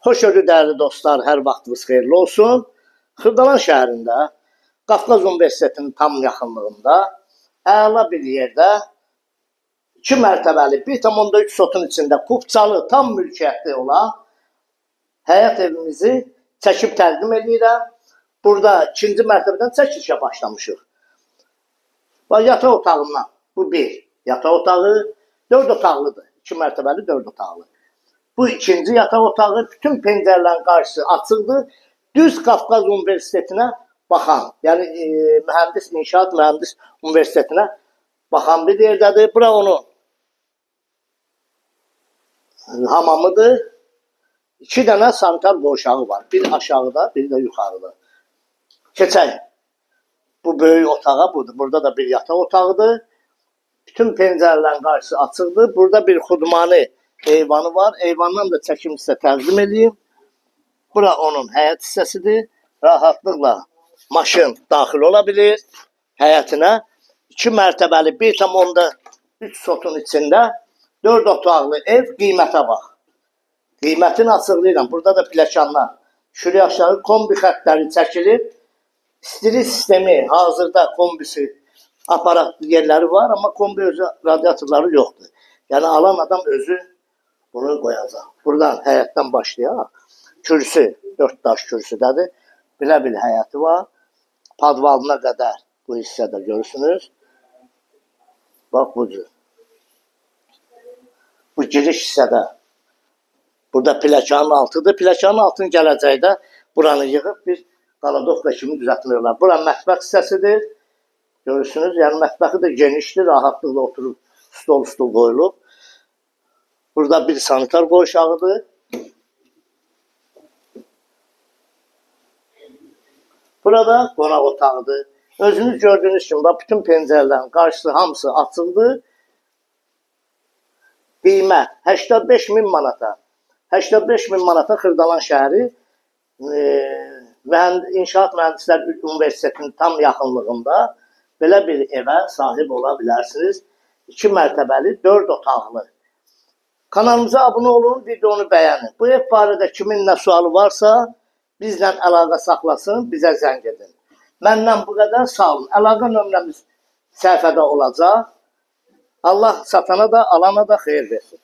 Xoş gördük dəyərli dostlar, hər vaxtınız xeyirli olsun. Xırdalan şəhərində, Qafqaz Universitetinin tam yaxınlığında, əla bir yerdə 2 mərtəbəli 1,3 sotun içində kubçalı, tam mülkiyyətli olan həyat evimizi çəkib təqdim edirəm. Burada 2-ci mərtəbədən çəkilişə başlamışıq. Yataq otağından, bu bir yataq otağı, 4 otaqlıdır. 2 mərtəbəli 4 otaqlı. Bu ikinci yataq otağı, bütün pəncərələrin qarşısı açıqdır. Düz Qafqaz Universitetinə baxan, yəni İnşaat Mühəndis Universitetinə baxan bir yerdədir. Bura onun hamamıdır. 2 dənə sanitar qovşağı var. Bir aşağıda, bir də yuxarıda. Keçək. Bu böyük otağa budur. Burada da bir yataq otağıdır. Bütün pəncərələrin qarşısı açıqdır. Burada bir xudmani eyvanı var. Eyvandan da çəkim sizə təqdim edeyim. Bura onun həyət hissəsidir. Rahatlıqla maşın daxil ola bilir həyətinə. 2 mərtəbəli 1,3 sotun içində 4 otaqlı ev, qiymətə bax. Qiymətin açıqlayıram. Burada da pləkanlar. Şuraya aşağı kombi xətləri çəkilir. İstilik sistemi hazırda kombisi aparat yerləri var, amma kombi özü radiatorları yoxdur. Yəni alan adam özü bunu qoyacaq. Buradan həyətdən başlayaq. Kürsü, 4 daş kürsüdədir. Bilə-bilə həyəti var. Padvalına qədər bu hissədə görürsünüz. Bax budur. Bu giriş hissədə. Burada pləkanın altıdır. Pləkanın altını gələcəkdə buranı yığıb bir qaladokla kimi düzəltmirlər. Bura mətbəx hissəsidir. Görürsünüz, yəni mətbəxi də genişdir. Rahatlıqla oturub stol qoyulub. Burada bir sanitar qovşağıdır. Burada qonaq otağıdır. Özünüz gördüyünüz kimi, bütün pəncərələrin qarşısı hamısı açıldı. Qiymət 85.000 manata. 85.000 manata Xırdalan şəhəri İnşaat Mühəndislər Universitetinin tam yaxınlığında belə bir evə sahib ola bilərsiniz. 2 mərtəbəli 4 otaqlı. Kanalımıza abunə olun, videonu bəyənin. Bu ev barədə kimin nə sualı varsa bizlə əlaqə saxlasın, bizə zəng edin. Məndən bu qədər, sağ olun. Əlaqə nömrəmiz səhifədə olacaq. Allah satana da, alana da xeyir versin.